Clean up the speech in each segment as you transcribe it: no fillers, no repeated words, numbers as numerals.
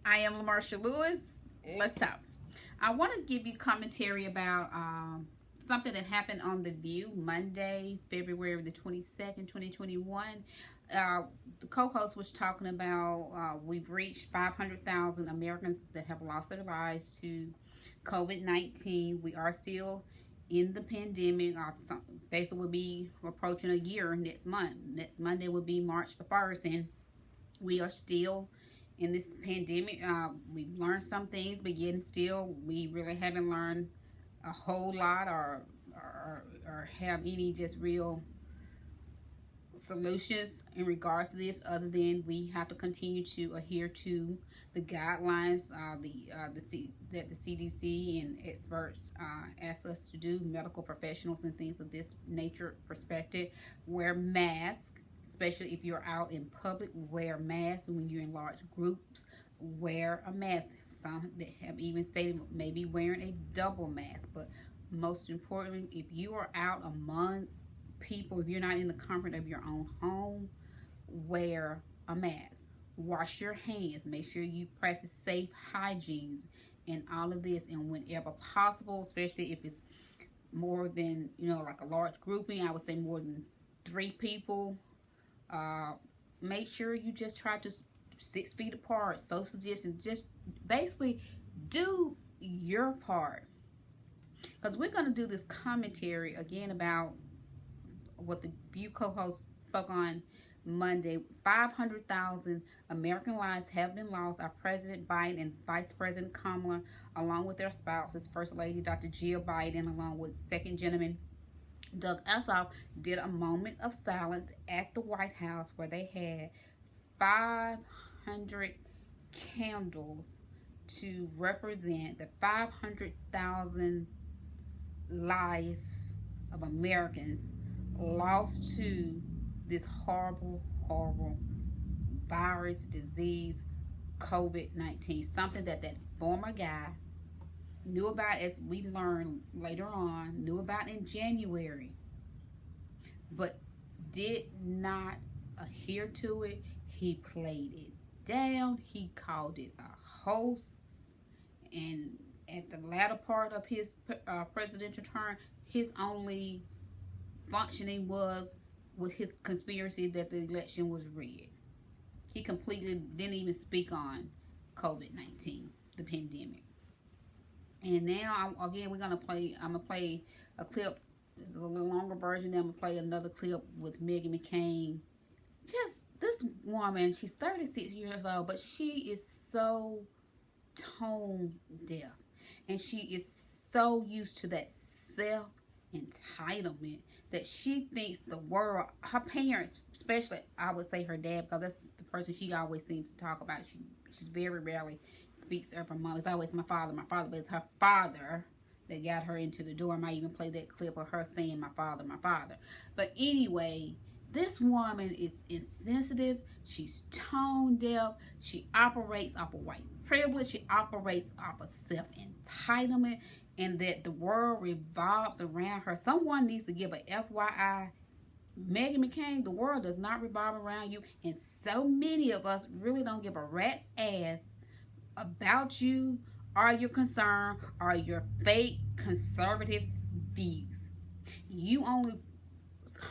I am LaMarsha Lewis. Let's talk. I want to give you commentary about something that happened on The View Monday, February the 22nd, 2021. The co-host was talking about we've reached 500,000 Americans that have lost their lives to COVID-19. We are still in the pandemic. Basically, we'll be approaching a year next month. Next Monday will be March the 1st, and we are still in this pandemic. We've learned some things, but yet still, we really haven't learned a whole lot or have any just real solutions in regards to this, other than we have to continue to adhere to the guidelines that the CDC and experts ask us to do, medical professionals and things of this nature perspective. Wear masks, especially if you're out in public. Wear masks. When you're in large groups, wear a mask. Some that have even stated maybe wearing a double mask. But most importantly, if you are out among people, if you're not in the comfort of your own home, wear a mask. Wash your hands. Make sure you practice safe hygiene and all of this. And whenever possible, especially if it's more than, like a large grouping, I would say more than 3 people, make sure you just try to 6 feet apart, social distance. Just basically do your part, because we're going to do this commentary again about what the View co-host spoke on Monday. 500,000 American lives have been lost. Our President Biden and Vice President Kamala, along with their spouses, First Lady Dr. Jill Biden, along with Second Gentleman Doug Ossoff, did a moment of silence at the White House where they had 500 candles to represent the 500,000 lives of Americans lost to this horrible virus, disease, COVID-19. Something that former guy knew about, as we learned later on, knew about in January, but did not adhere to it. He played it down. He called it a hoax. And at the latter part of his presidential term, his only functioning was with his conspiracy that the election was rigged. He completely didn't even speak on COVID-19, the pandemic. And now, again, I'm going to play a clip. This is a little longer version. Then I'm going to play another clip with Meghan McCain. Just this woman, she's 36 years old, but she is so tone deaf. And she is so used to that self-entitlement that she thinks the world, her parents, especially, I would say her dad, because that's the person she always seems to talk about. She's very rarely speaks of her mom. It's always my father, but it's her father that got her into the door. I might even play that clip of her saying my father. But anyway, this woman is insensitive. She's tone deaf. She operates off of white privilege. She operates off of self-entitlement, and that the world revolves around her. Someone needs to give a FYI. Meghan McCain, the world does not revolve around you, and so many of us really don't give a rat's ass about you or your concern or your fake conservative views. You only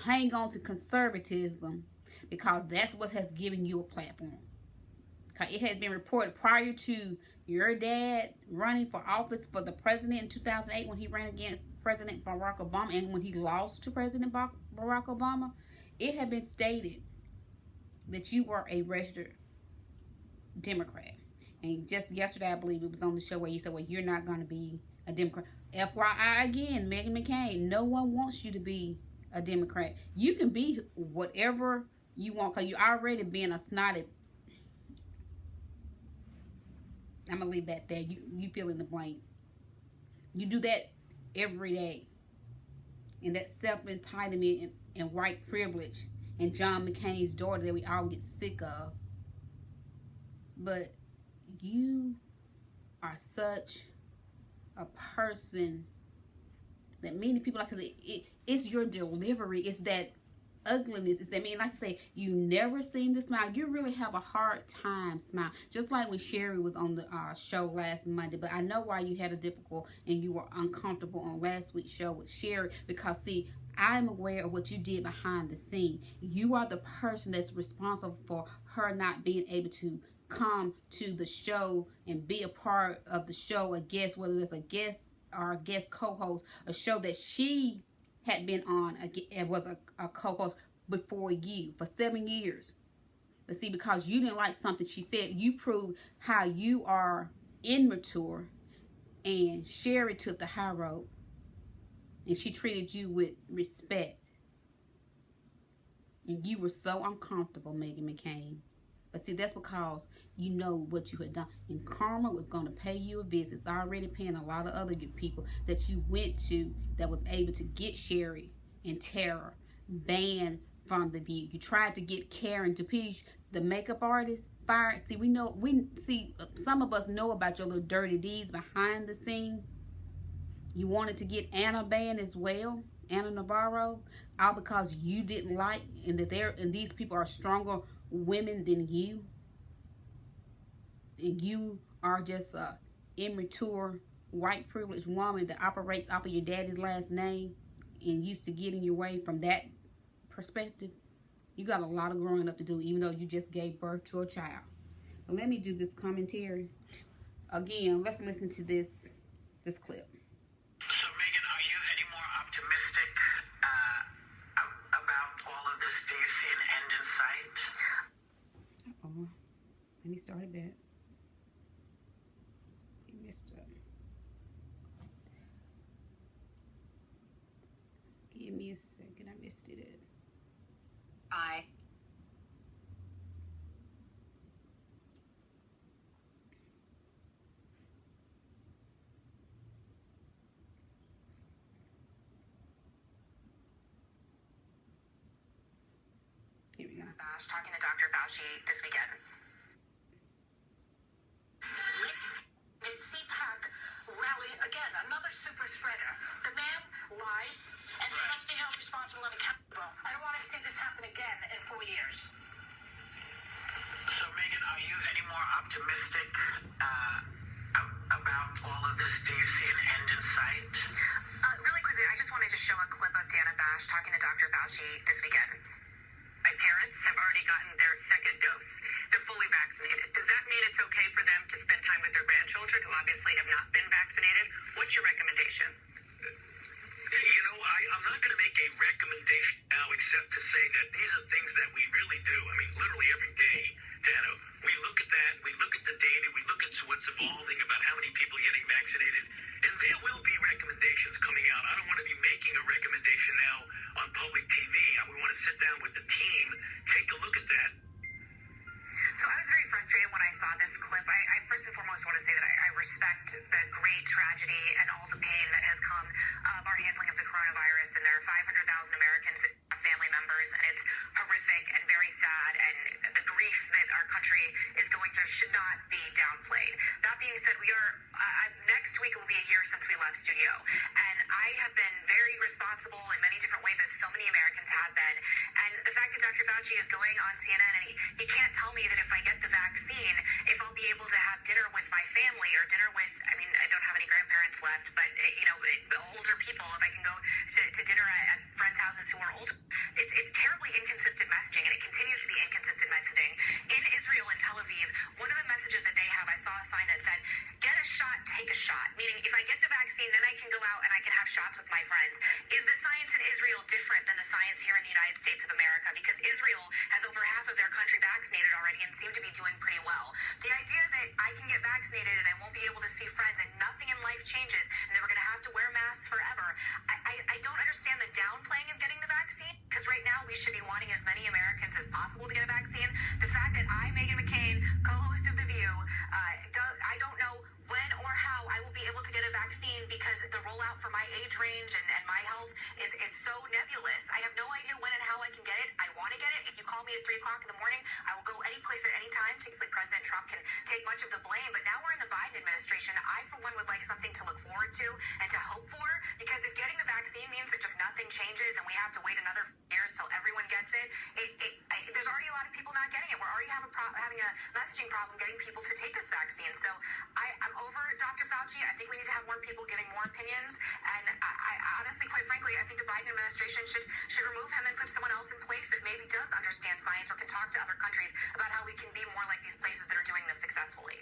hang on to conservatism because that's what has given you a platform. It has been reported prior to your dad running for office for the president in 2008, when he ran against President Barack Obama, and when he lost to President Barack Obama, it had been stated that you were a registered Democrat. And just yesterday, I believe it was on the show where you said, well, you're not going to be a Democrat. FYI again, Meghan McCain, no one wants you to be a Democrat. You can be whatever you want, because you're already being a snotty. I'm going to leave that there. You fill in the blank. You do that every day. And that self-entitlement and white privilege and John McCain's daughter that we all get sick of. But you are such a person that many people, like, it's your delivery. It's that ugliness is that, I mean, like I say, you never seem to smile. You really have a hard time smile. Just like when Sherry was on the show last Monday. But I know why you had a difficult and you were uncomfortable on last week's show with Sherry, because see, I'm aware of what you did behind the scene. You are the person that's responsible for her not being able to come to the show and be a part of the show, a guest, whether it's a guest or a guest co-host, a show that she had been on, it was a co-host before you for 7 years. But see, because you didn't like something she said, you proved how you are immature, and Sherry took the high road. And she treated you with respect. And you were so uncomfortable, Meghan McCain. But see, that's because you know what you had done. And karma was going to pay you a visit. It's already paying a lot of other good people that you went to that was able to get Sherry and Tara banned from The View. You tried to get Karen DePeach, the makeup artist, fired. See, some of us know about your little dirty deeds behind the scene. You wanted to get Anna banned as well, Anna Navarro, all because you didn't like, and that these people are stronger women than you, and you are just a immature white privileged woman that operates off of your daddy's last name and used to get in your way from that perspective. You got a lot of growing up to do, even though you just gave birth to a child. But let me do this commentary again. Let's listen to this clip. So, Meghan, are you any more optimistic about all of this? Do you see an end in sight? Uh-oh. Let me start it back. You missed it. Give me a second. I missed it. Aye. Here we go. Talking to Dr. Fauci this weekend. A CPAC rally again, another super spreader. The man lies, and he must be held responsible and accountable. I don't want to see this happen again in 4 years. So, Meghan, are you any more optimistic about all of this? Do you see an end in sight? Really quickly, I just wanted to show a clip of Dana Bash talking to Dr. Fauci this weekend. My parents have already gotten their second dose. They're fully vaccinated. Does that mean it's okay for them to spend time with their grandchildren who obviously have not been vaccinated? What's your recommendation? You know, I'm not going to make a recommendation now except to say that these are things that we really do. I mean, literally every day, Dana, we look at that, we look at the data, we look at what's evolving about how many people are getting vaccinated, and there will be recommendations coming out. I don't want to be making a recommendation now on public TV. We want to sit down with the team, take a look at that. So I was very frustrated when I saw this clip. I first and foremost want to say that I respect the great tragedy and all the pain that has come of our handling of the coronavirus. And there are 500,000 Americans that have family members, and it's horrific and very sad. And the grief that our country is going through should not be downplayed. That being said, we are next week will be a year since we left studio, and I have been very responsible in many different ways, as so many Americans have been. And the fact that Dr. Fauci is going on CNN and he can't tell me that if I get the vaccine, if I'll be able to have dinner with my family or dinner with, I mean, I don't have any grandparents left, but, older people, if I can go to dinner at friends' houses who are older. It's terribly inconsistent messaging, and it continues to be inconsistent messaging. In Israel and Tel Aviv, one of the messages that they have, I saw a sign that said, get a shot, take a shot. Meaning, if I get the vaccine, then I can go out and I can have shots with my friends. Is the science in Israel different than the science here in the United States of America? Because Israel has over half of their country vaccinated already and seem to be doing pretty well. The idea that I can get vaccinated and I won't be able to see friends and nothing in life changes and that we're going to have to wear masks forever, I don't understand the downplaying of getting the vaccine, because right now we should be wanting as many Americans as possible to get a vaccine. The fact that I, Meghan McCain, co-host of The View, I don't know when or how I will be able to get a vaccine, because the rollout for my age range and my health is so nebulous. I have no idea when and how I can get it. I want to get it. If you call me at 3 o'clock in the morning, I will go any place at any time. Like President Trump can take much of the blame, but now we're in the Biden administration. I, for one, would like something to look forward to and to hope for, because if getting the vaccine means that just nothing changes and we have to wait another years till everyone gets it, there's already a lot of people not getting it. We're already having a messaging problem getting people to take this vaccine. So I'm over Dr. Fauci. I think we need to have more people giving more opinions. And I honestly, quite frankly, I think the Biden administration should remove him and put someone else in place that maybe does understand science or can talk to other countries about how we can be more like these places that are doing this successfully.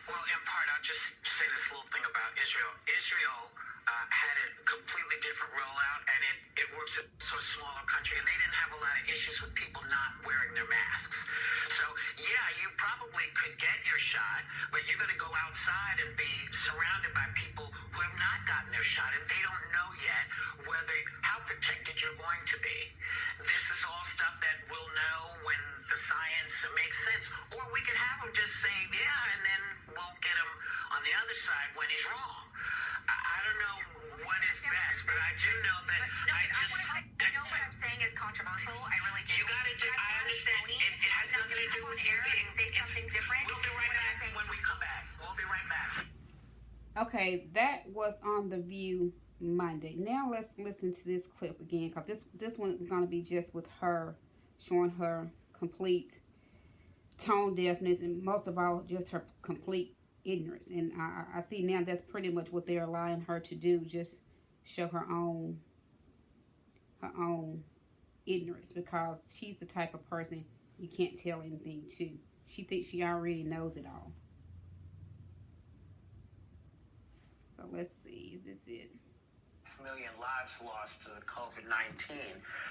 Well, in part, I'll just say this little thing about Israel. Israel had a completely different rollout, and it works in a smaller country, and they didn't have a lot of issues with people not wearing their masks. So, yeah, you probably could get your shot, but you're going to go outside and be surrounded by people who have not gotten their shot, and they don't know yet how protected you're going to be. This is all stuff that we'll know when the science makes sense. Or we could have him just say, yeah, and then we'll get him on the other side when he's wrong. I don't know what is best, but I do know that I know what I'm saying is controversial. I really do. You got to do. I understand. It has nothing to do with you being. Say something different. We'll be right back when we come back. We'll be right back. Okay, that was on The View Monday. Now let's listen to this clip again, because this one is going to be just with her, showing her complete tone deafness, and most of all, just her complete ignorance. And I see now that's pretty much what they're allowing her to do, just show her own ignorance, because she's the type of person you can't tell anything to. She thinks she already knows it all. So let's see, is this it? Million lives lost to COVID-19.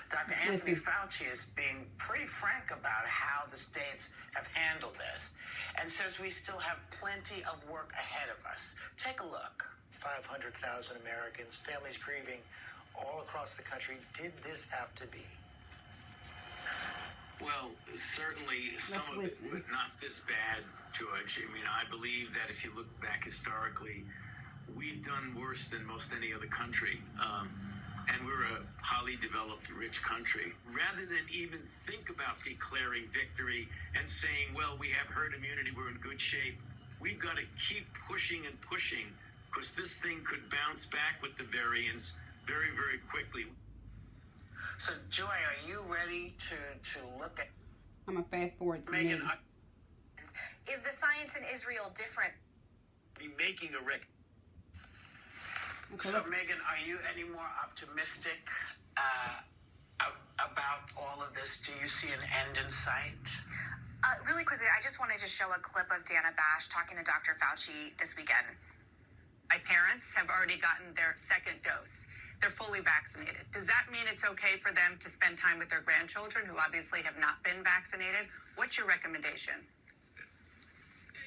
Dr. Anthony Fauci is being pretty frank about how the states have handled this, and says we still have plenty of work ahead of us. Take a look. 500,000 Americans, families grieving all across the country. Did this have to be? Well, certainly some of it, but not this bad, George. I mean, I believe that if you look back historically, we've done worse than most any other country. And we're a highly developed, rich country. Rather than even think about declaring victory and saying, well, we have herd immunity, we're in good shape, we've got to keep pushing and pushing, because this thing could bounce back with the variants very, very quickly. So, Joy, are you ready to look at... I'm going to fast forward to Meghan, Is the science in Israel different? Be making a record. Okay, so, Meghan, are you any more optimistic about all of this? Do you see an end in sight? Really quickly, I just wanted to show a clip of Dana Bash talking to Dr. Fauci this weekend. My parents have already gotten their second dose. They're fully vaccinated. Does that mean it's okay for them to spend time with their grandchildren who obviously have not been vaccinated? What's your recommendation?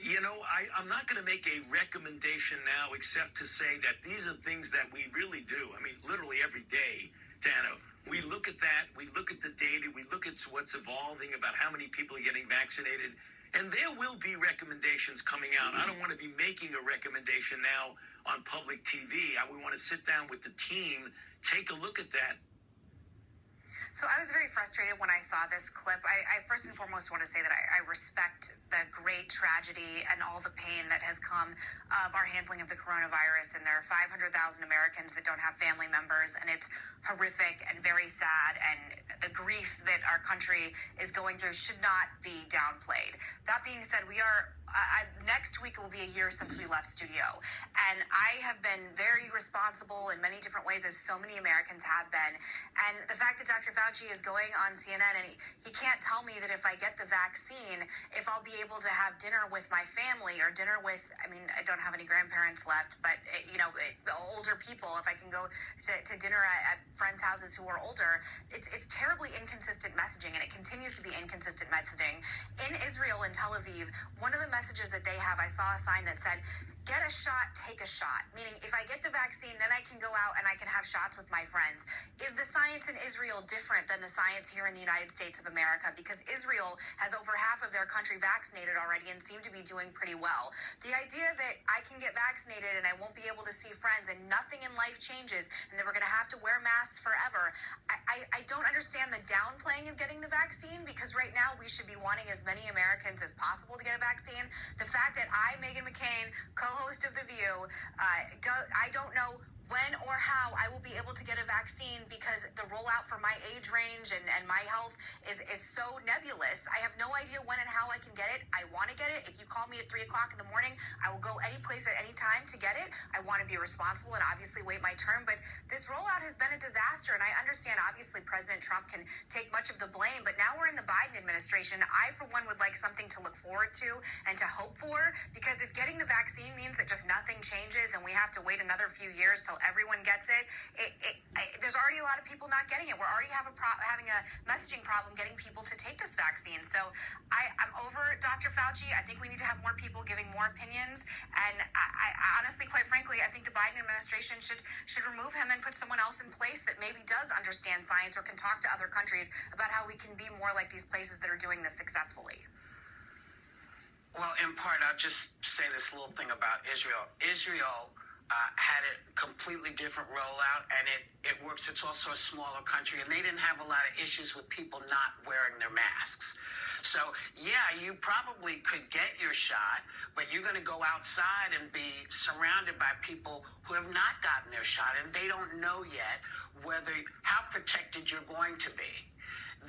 You know, I'm not going to make a recommendation now except to say that these are things that we really do. I mean, literally every day, Dana, we look at that, we look at the data, we look at what's evolving about how many people are getting vaccinated, and there will be recommendations coming out. I don't want to be making a recommendation now on public TV. We want to sit down with the team, take a look at that. So I was very frustrated when I saw this clip. I first and foremost want to say that I respect the great tragedy and all the pain that has come of our handling of the coronavirus. And there are 500,000 Americans that don't have family members, and it's horrific and very sad. And the grief that our country is going through should not be downplayed. That being said, next week will be a year since we left studio. And I have been very responsible in many different ways, as so many Americans have been. And the fact that Dr. Fauci is going on CNN and he can't tell me that if I get the vaccine, if I'll be able to have dinner with my family or dinner with, I mean, I don't have any grandparents left, but, older people, if I can go to dinner at friends' houses who are older, it's terribly inconsistent messaging, and it continues to be inconsistent messaging. In Israel, in Tel Aviv, one of the messages that they have, I saw a sign that said, get a shot, take a shot. Meaning, if I get the vaccine, then I can go out and I can have shots with my friends. Is the science in Israel different than the science here in the United States of America? Because Israel has over half of their country vaccinated already and seem to be doing pretty well. The idea that I can get vaccinated and I won't be able to see friends and nothing in life changes and that we're going to have to wear masks forever, I don't understand the downplaying of getting the vaccine, because right now we should be wanting as many Americans as possible to get a vaccine. The fact that I, Meghan McCain, co-host of The View, I don't know when or how I will be able to get a vaccine, because the rollout for my age range and my health is so nebulous. I have no idea when and how I can get it. I want to get it. If you call me at 3 o'clock in the morning, I will go any place at any time to get it. I want to be responsible and obviously wait my turn, but this rollout has been a disaster, and I understand obviously President Trump can take much of the blame, but now we're in the Biden administration. I, for one, would like something to look forward to and to hope for, because if getting the vaccine means that just nothing changes and we have to wait another few years till everyone gets it, there's already a lot of people not getting it. We're already having a messaging problem getting people to take this vaccine. So I'm over Dr. Fauci. I think we need to have more people giving more opinions. And I honestly, quite frankly, I think the Biden administration should remove him and put someone else in place that maybe does understand science or can talk to other countries about how we can be more like these places that are doing this successfully. Well, in part, I'll just say this little thing about Israel. Israel had a completely different rollout, and it works. It's also a smaller country, and they didn't have a lot of issues with people not wearing their masks. So, yeah, you probably could get your shot, but you're going to go outside and be surrounded by people who have not gotten their shot, and they don't know yet how protected you're going to be.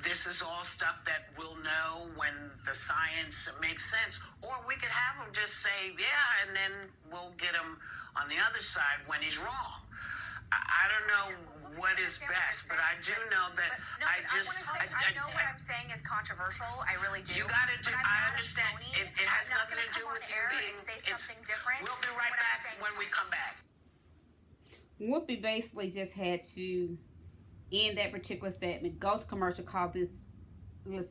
This is all stuff that we'll know when the science makes sense. Or we could have them just say, yeah, and then we'll get them on the other side when he's wrong. I don't know what is best, but I do know that I know what I'm saying is controversial. I really do. You got to do. I understand. It has nothing to do with you being. Say something different. We'll be right back when we come back. Whoopi basically just had to end that particular segment, go to commercial, call this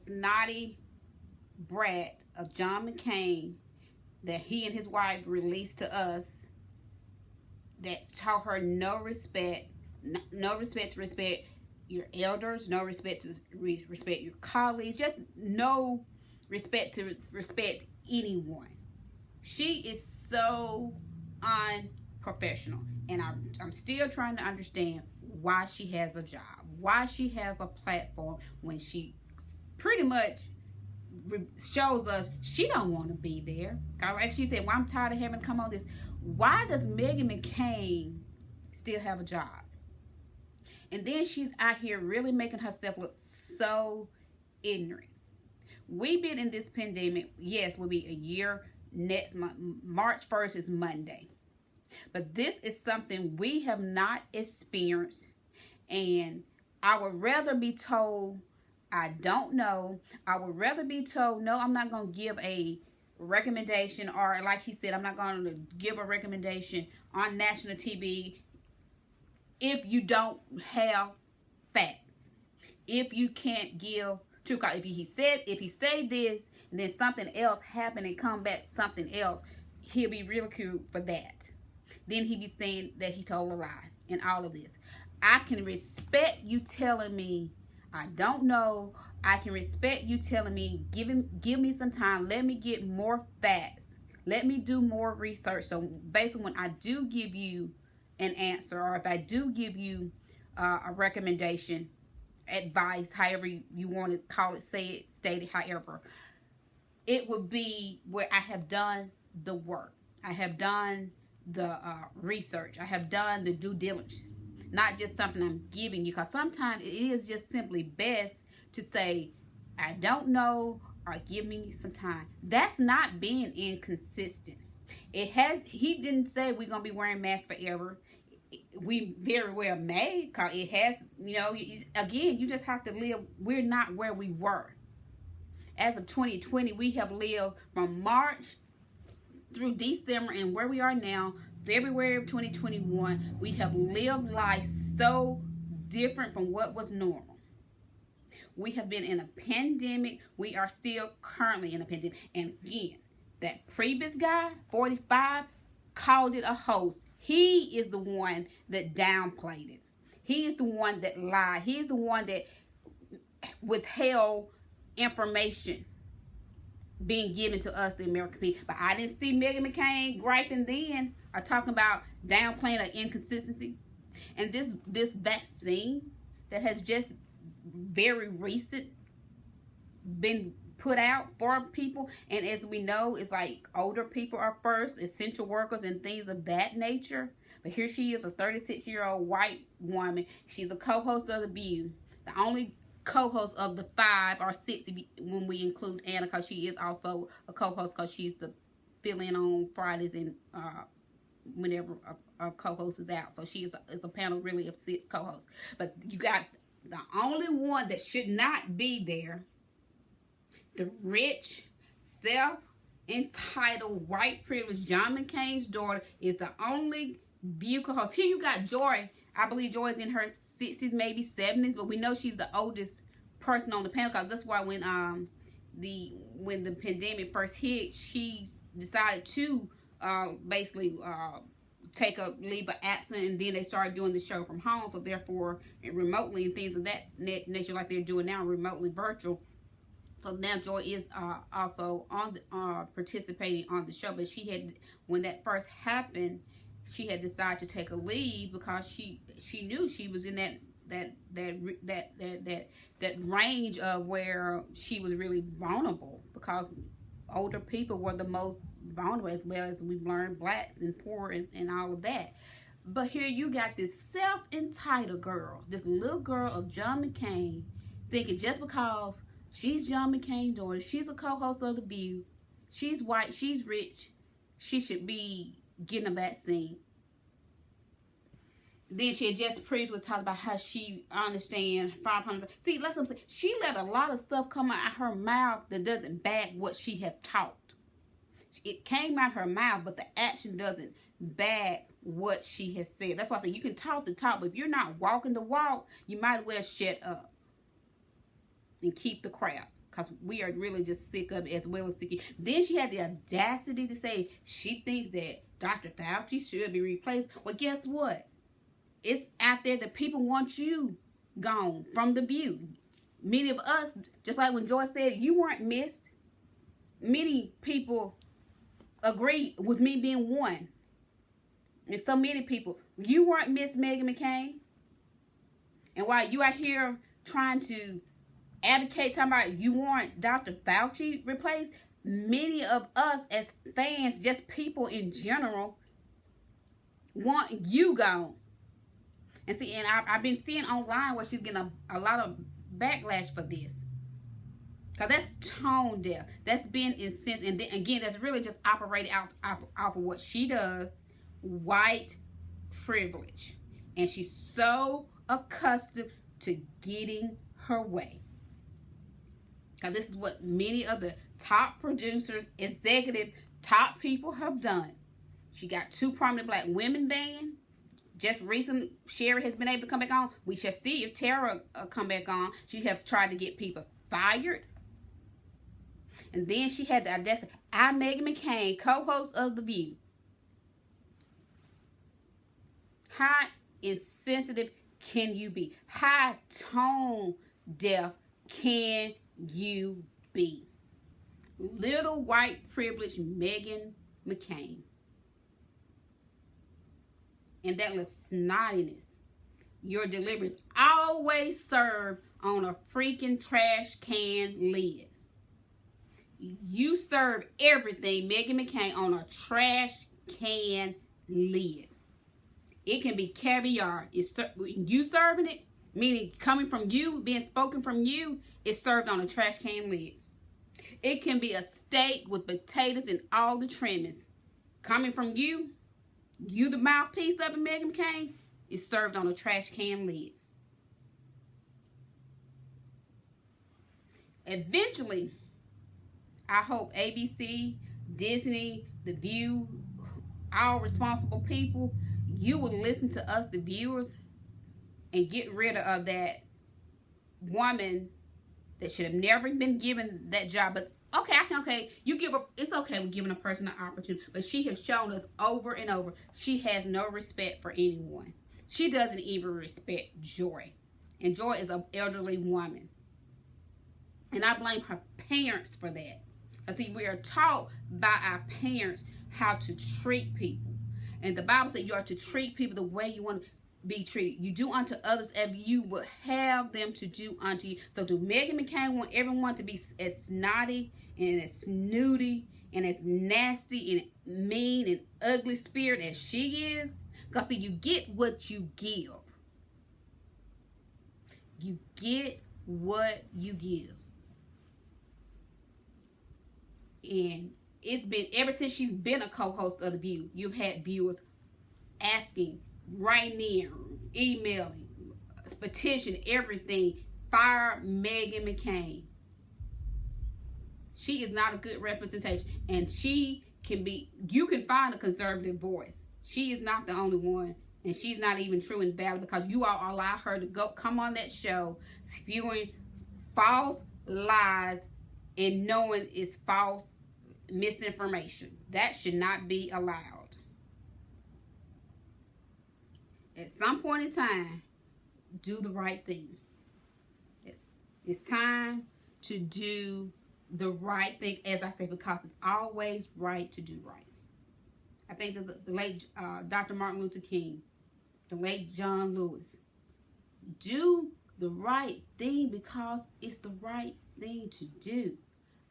snotty brat of John McCain that he and his wife released to us, that taught her no respect to respect your elders, no respect to respect your colleagues, just no respect to respect anyone. She is so unprofessional, and I'm still trying to understand why she has a job, why she has a platform, when she pretty much shows us she don't want to be there. Like she said, well, I'm tired of having to come on this. Why does Meghan McCain still have a job? And then she's out here really making herself look so ignorant. We've been in this pandemic, yes, will be a year next month. March 1st is Monday. But this is something we have not experienced. And I would rather be told, I don't know. I would rather be told, no, I'm not going to give a recommendation, or like he said, I'm not going to give a recommendation on national TV if you don't have facts, if you can't give true call. If he said this and then something else happened and come back something else, he'll be ridiculed for that. Then he'll be saying that he told a lie and all of this. I can respect you telling me I don't know. I can respect you telling me, give me some time. Let me get more facts. Let me do more research. So basically, when I do give you an answer, or if I do give you a recommendation, advice, however you want to call it, say it, state it, however, it would be where I have done the work. I have done the research. I have done the due diligence. Not just something I'm giving you, because sometimes it is just simply best to say, I don't know, or give me some time. That's not being inconsistent. He didn't say we're going to be wearing masks forever. We very well may, because it has, again, you just have to live. We're not where we were. As of 2020, we have lived from March through December, and where we are now, February of 2021, we have lived life so different from what was normal. We have been in a pandemic. We are still currently in a pandemic. And again, that previous guy, 45, called it a hoax. He is the one that downplayed it. He is the one that lied. He is the one that withheld information being given to us, the American people. But I didn't see Meghan McCain griping then or talking about downplaying an inconsistency. And this vaccine that has just very recent been put out for people, and as we know, it's like older people are first, essential workers and things of that nature. But here she is, a 36-year-old white woman. She's a co-host of The View, the only co-host of the 5 or 6 when we include Anna, because she is also a co-host, because she's the fill-in on Fridays and whenever a co-host is out. So she is a panel really of 6 co-hosts. But you got the only one that should not be there, the rich, self-entitled, white privileged John McCain's daughter is the only View co-host. Here you got Joy. I believe Joy is in her 60s, maybe 70s, but we know she's the oldest person on the panel, because that's why when the pandemic first hit, she decided to basically take a leave of absence, and then they started doing the show from home, so therefore remotely and things of that nature, like they're doing now, remotely virtual. So now Joy is also on participating on the show, but she had, when that first happened, she had decided to take a leave because she knew she was in that range of where she was really vulnerable, because older people were the most vulnerable, as well as we've learned, blacks and poor and all of that. But here you got this self-entitled girl, this little girl of John McCain, thinking just because she's John McCain's daughter, she's a co-host of The View, she's white, she's rich, she should be getting a vaccine. Then she had just previously talked about how she understands 500. See, that's what I'm saying. She let a lot of stuff come out of her mouth that doesn't back what she had taught. It came out of her mouth, but the action doesn't back what she has said. That's why I say you can talk the talk, but if you're not walking the walk, you might as well shut up and keep the crap. Because we are really just sick of it, as well as sick. Then she had the audacity to say she thinks that Dr. Fauci should be replaced. Well, guess what? It's out there that people want you gone from The View. Many of us, just like when Joy said, you weren't missed. Many people agree with me being one. And so many people, you weren't missed, Meghan McCain. And while you are here trying to advocate, talking about you want Dr. Fauci replaced, many of us as fans, just people in general, want you gone. And see, and I've been seeing online where she's getting a lot of backlash for this. Because that's tone deaf. That's been insensitive. And then, again, that's really just operated off of what she does. White privilege. And she's so accustomed to getting her way. Because this is what many of the top producers, executive, top people have done. She got 2 prominent black women banned. Just recently, Sherry has been able to come back on. We shall see if Tara come back on. She has tried to get people fired. And then she had the audacity. I'm Meghan McCain, co-host of The View. How insensitive can you be? How tone deaf can you be? Little white privileged Meghan McCain. And that little snottiness. Your deliveries always served on a freaking trash can lid. You serve everything, Meghan McCain, on a trash can lid. It can be caviar. You serving it, meaning coming from you, being spoken from you, it's served on a trash can lid. It can be a steak with potatoes and all the trimmings. Coming from you the mouthpiece of it, Meghan McCain, is served on a trash can lid. Eventually, I hope ABC, Disney, The View, all responsible people, you will listen to us, the viewers, and get rid of that woman that should have never been given that job. But you give her, it's okay with giving a person an opportunity, but she has shown us over and over she has no respect for anyone. She doesn't even respect Joy, and Joy is an elderly woman, and I blame her parents for that. See, we are taught by our parents how to treat people, and the Bible says you are to treat people the way you want to be treated. You do unto others as you would have them to do unto you. So do Meghan McCain want everyone to be as snotty and as snooty and as nasty and mean and ugly spirit as she is? Because see, you get what you give. You get what you give. And it's been, ever since she's been a co-host of The View, you've had viewers asking, writing in, emailing, petition, everything, fire Meghan McCain. She is not a good representation, and she can be, you can find a conservative voice. She is not the only one, and she's not even true and valid, because you all allow her to come on that show spewing false lies and knowing it's false misinformation. That should not be allowed. At some point in time, do the right thing. It's time to do the right thing, as I say, because it's always right to do right. I think the late Dr. Martin Luther King, the late John Lewis, do the right thing because it's the right thing to do.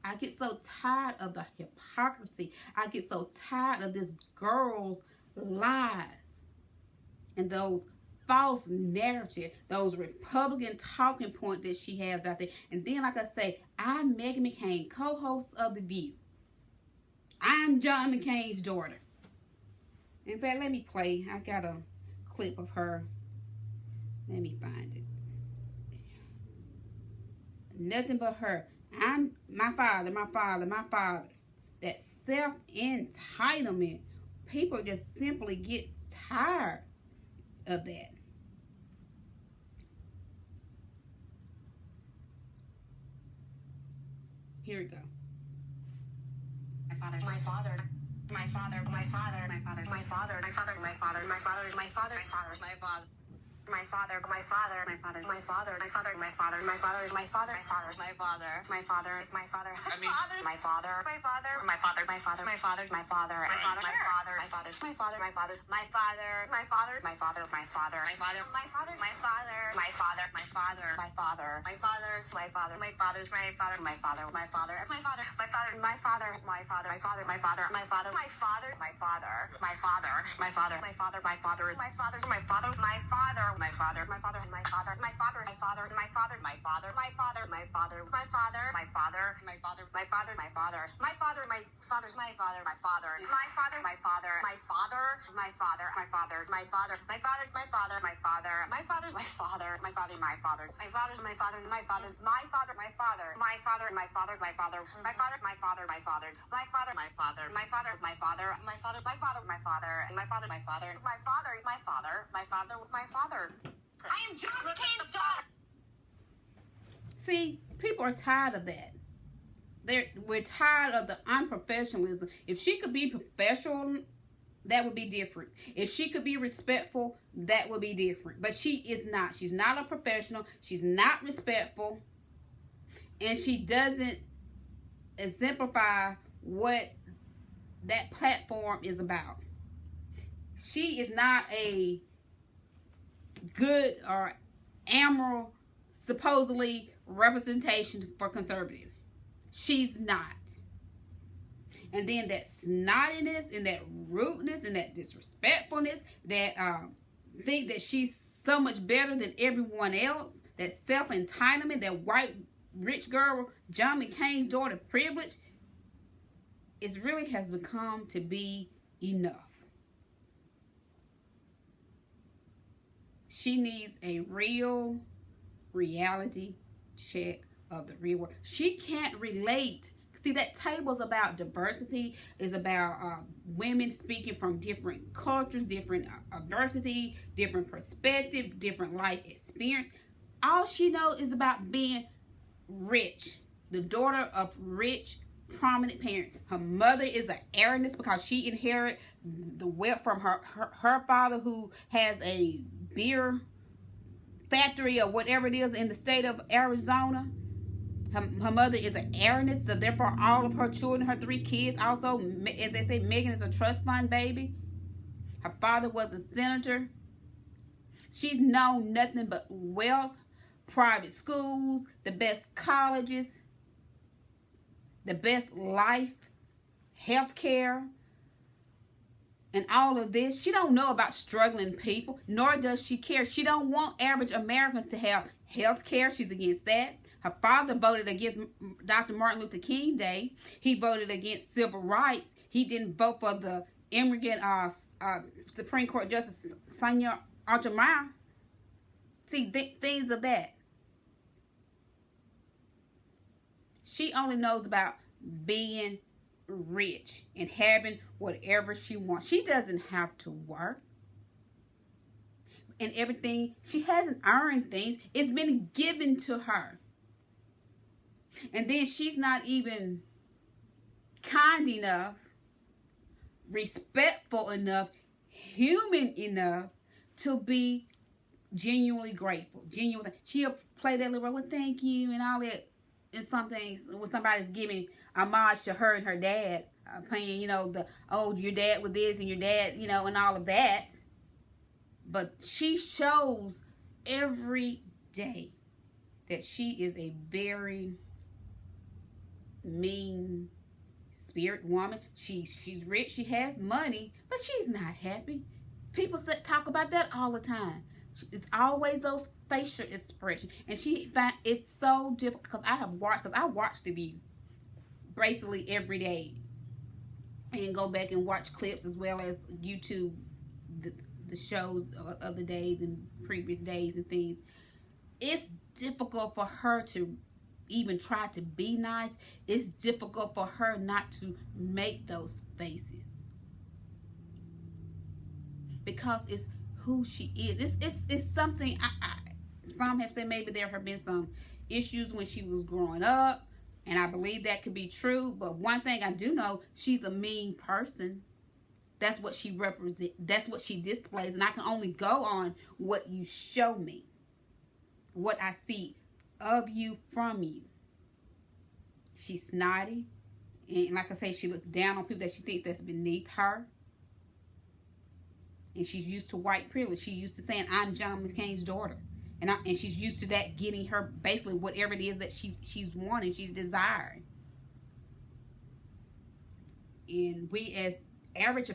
I get so tired of the hypocrisy. I get so tired of this girl's lies and those false narrative, those Republican talking points that she has out there. And then, like I say, I'm Meghan McCain, co-host of The View. I'm John McCain's daughter. In fact, let me play. I got a clip of her. Let me find it. Nothing but her. I'm my father. That self-entitlement. People just simply get tired of that. Here we go. My father I am John McCain's daughter. See, people are tired of that. We're tired of the unprofessionalism. If she could be professional, that would be different. If she could be respectful, that would be different. But she is not. She's not a professional. She's not respectful. And she doesn't exemplify what that platform is about. She is not a good or admirable, supposedly, representation for conservative. She's not. And then that snottiness and that rudeness and that disrespectfulness, that think that she's so much better than everyone else, that self-entitlement, that white rich girl, John McCain's daughter privilege, it really has become to be enough. She needs a real reality check of the real world. She can't relate. See, that table's about diversity, is about women speaking from different cultures, different adversity, different perspective, different life experience. All she knows is about being rich, the daughter of rich prominent parent. Her mother is an heiress because she inherited the wealth from her father, who has a beer factory or whatever it is in the state of Arizona. Her mother is an heiress, so therefore all of her children, her 3 kids, also, as they say, Meghan is a trust fund baby. Her father was a senator. She's known nothing but wealth, private schools, the best colleges, the best life, health care, and all of this. She don't know about struggling people, nor does she care. She don't want average Americans to have health care. She's against that. Her father voted against Dr. Martin Luther King Day. He voted against civil rights. He didn't vote for the immigrant Supreme Court Justice Sonia Sotomayor. See, things of that. She only knows about being rich and having whatever she wants. She doesn't have to work. And everything, she hasn't earned things. It's been given to her. And then she's not even kind enough, respectful enough, human enough to be genuinely grateful. Genuinely. She'll play that little, well, thank you, and all that. And some things when somebody's giving homage to her and her dad, playing, your dad with this and your dad, and all of that. But she shows every day that she is a very mean spirit woman. She's rich, she has money, but she's not happy. People talk about that all the time. It's always those facial expressions, and she found it's so difficult because I watch The View basically every day, and go back and watch clips as well as YouTube the shows of the days and previous days and things. It's difficult for her to even try to be nice. It's difficult for her not to make those faces because it's who she is. It's something. Some have said maybe there have been some issues when she was growing up, and I believe that could be true. But one thing I do know, she's a mean person. That's what she represents. That's what she displays, and I can only go on what you show me, what I see of you, from you. She's snotty, and like I say, she looks down on people that she thinks that's beneath her. And she's used to white privilege. She's used to saying, I'm John McCain's daughter. And she's used to that getting her basically whatever it is that she's wanting, she's desiring. And we as average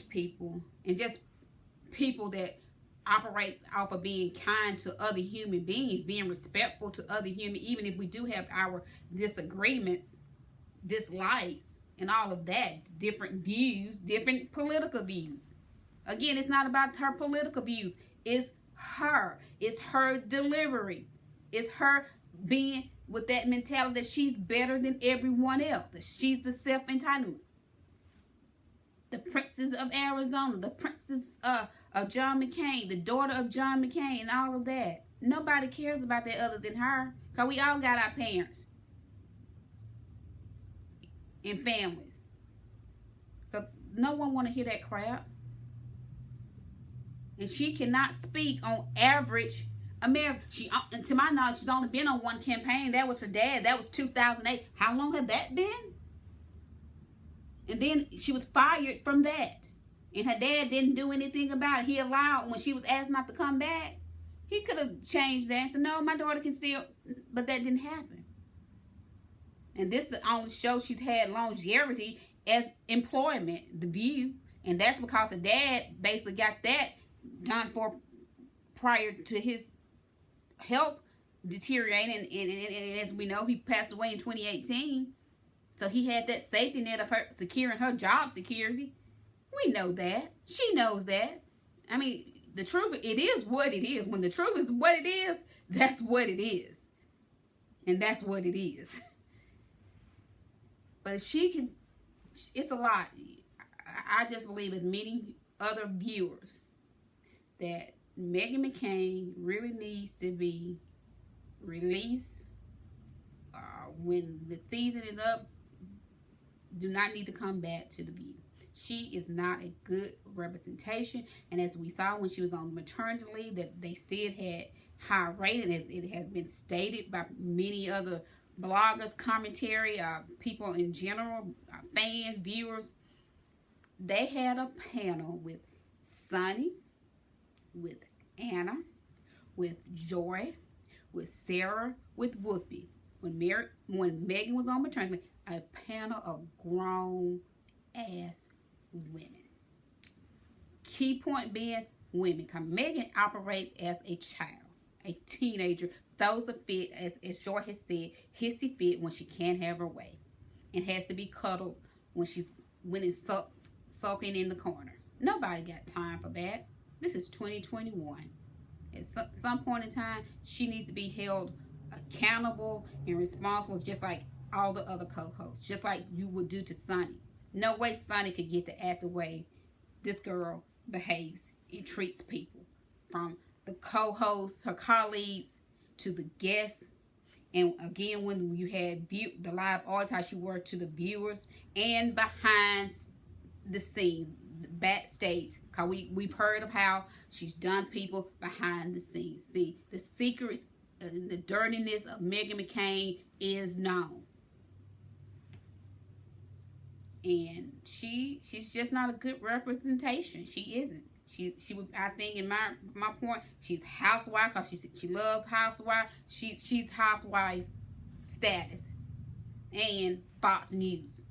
people, and just people that operates off of being kind to other human beings, being respectful to other human, even if we do have our disagreements, dislikes, and all of that, different views, different political views. Again, it's not about her political views. It's her. It's her delivery. It's her being with that mentality that she's better than everyone else. That she's the self-entitlement. The princess of Arizona. The princess of John McCain. The daughter of John McCain and all of that. Nobody cares about that other than her. Because we all got our parents. And families. So no one want to hear that crap. And she cannot speak on average America. To my knowledge, she's only been on one campaign. That was her dad. That was 2008. How long had that been? And then she was fired from that. And her dad didn't do anything about it. He allowed, when she was asked not to come back, he could have changed that and said, no, my daughter can still, but that didn't happen. And this is the only show she's had longevity as employment, The View. And that's because her dad basically got that done for prior to his health deteriorating, and as we know, he passed away in 2018. So he had that safety net of her securing her job security. We know that. She knows that. I mean, the truth, it is what it is. When the truth is what it is, that's what it is. And that's what it is. But she can, it's a lot. I just believe, as many other viewers, that Meghan McCain really needs to be released when the season is up do not need to come back to the View. She is not a good representation. And as we saw when she was on maternity leave, that they still had high rating, as it has been stated by many other bloggers, commentary, people in general, fans, viewers. They had a panel with Sunny, with Anna, with Joy, with Sarah, with Whoopi. When Meghan was on maternity, a panel of grown-ass women. Key point being women. Because Meghan operates as a child, a teenager, throws a fit, as Joy has said, hissy fit when she can't have her way. And has to be cuddled when it's sulking in the corner. Nobody got time for that. This is 2021. At some point in time, she needs to be held accountable and responsible, just like all the other co-hosts, just like you would do to Sunny. No way Sunny could get to act the way this girl behaves and treats people, from the co-hosts, her colleagues, to the guests. And again, when you had the live audience, how she worked to the viewers, and behind the scenes, backstage. Because we've heard of how she's done people behind the scenes. See, the secrets, the dirtiness of Meghan McCain is known. And she's just not a good representation. She isn't. She would, I think, in my point, she's housewife, because she loves housewife. She's housewife status. And Fox News.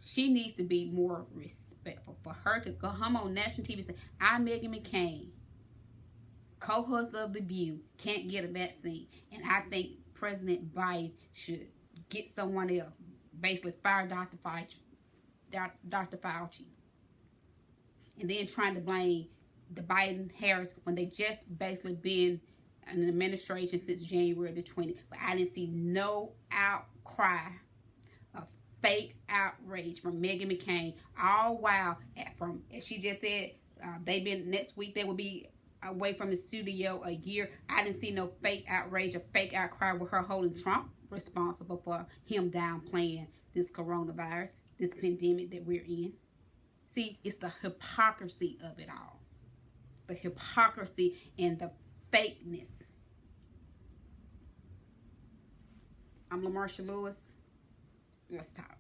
She needs to be more respectful. For her to come on national TV and say, I'm Meghan McCain, co-host of The View, can't get a vaccine. And I think President Biden should get someone else. Basically fire Dr. Fauci. And then trying to blame the Biden-Harris when they just basically been in an administration since January the 20th. But I didn't see no outcry of fake outrage from Meghan McCain. All while, as she just said, next week they will be away from the studio a year. I didn't see no fake outrage or fake outcry with her holding Trump responsible for him downplaying this coronavirus, this pandemic that we're in. See, it's the hypocrisy of it all. The hypocrisy and the fakeness. I'm LaMarsha Lewis. Let's talk.